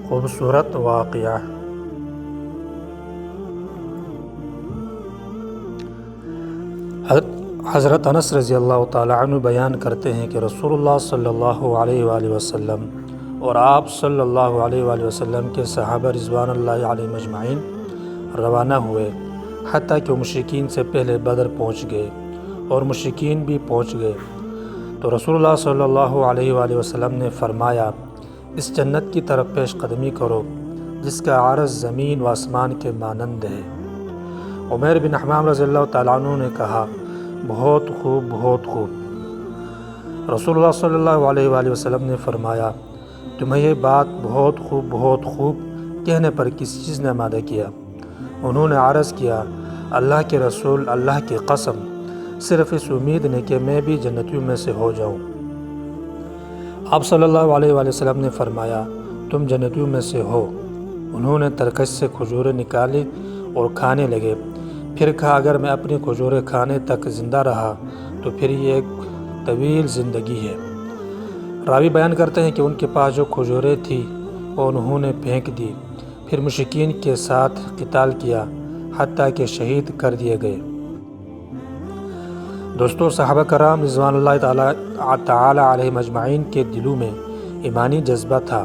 خوبصورت واقعہ۔ حضرت انس رضی اللہ تعالیٰ عنہ بیان کرتے ہیں کہ رسول اللہ صلی اللہ علیہ وآلہ وسلم اور آپ صلی اللہ علیہ وآلہ وسلم کے صحابہ رضوان اللہ علیہم اجمعین روانہ ہوئے، حتیٰ کہ مشرکین سے پہلے بدر پہنچ گئے اور مشرکین بھی پہنچ گئے تو رسول اللہ صلی اللہ علیہ وآلہ وسلم نے فرمایا، اس جنت کی طرف پیش قدمی کرو جس کا عرض زمین و آسمان کے مانند ہے۔ عمیر بن حمام رضی اللہ تعالیٰ عنہ نے کہا، بہت خوب بہت خوب۔ رسول اللہ صلی اللہ علیہ وآلہ وسلم نے فرمایا، تمہیں یہ بات بہت خوب کہنے پر کس چیز نے آمادہ کیا؟ انہوں نے عرض کیا، اللہ کے رسول، اللہ کی قسم، صرف اس امید نے کہ میں بھی جنتیوں میں سے ہو جاؤں۔ آپ صلی اللہ علیہ وآلہ وسلم نے فرمایا، تم جنتیوں میں سے ہو۔ انہوں نے ترکش سے کھجوریں نکالی اور کھانے لگے، پھر کہا، اگر میں اپنی کھجوریں کھانے تک زندہ رہا تو پھر یہ ایک طویل زندگی ہے۔ راوی بیان کرتے ہیں کہ ان کے پاس جو کھجوریں تھیں وہ انہوں نے پھینک دی، پھر مشرکین کے ساتھ قتال کیا حتیٰ کہ شہید کر دیے گئے۔ دوستو، صحابہ کرام رضوان اللہ تعالی علیہم اجمعین کے دلوں میں ایمانی جذبہ تھا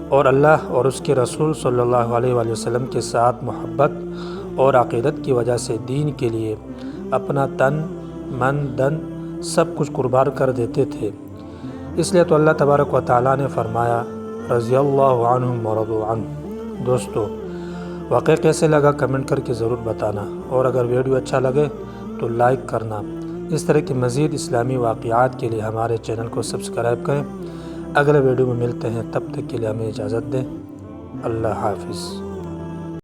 اور اللہ اور اس کے رسول صلی اللہ علیہ وآلہ وسلم کے ساتھ محبت اور عقیدت کی وجہ سے دین کے لیے اپنا تن، من، دن سب کچھ قربان کر دیتے تھے۔ اس لیے تو اللہ تبارک و تعالیٰ نے فرمایا، رضی اللہ عنہم ورضوا عنہ۔ دوستو، واقعہ کیسے لگا کمنٹ کر کے ضرور بتانا، اور اگر ویڈیو اچھا لگے تو لائک کرنا۔ اس طرح کے مزید اسلامی واقعات کے لیے ہمارے چینل کو سبسکرائب کریں۔ اگلے ویڈیو میں ملتے ہیں، تب تک کے لیے ہمیں اجازت دیں۔ اللہ حافظ۔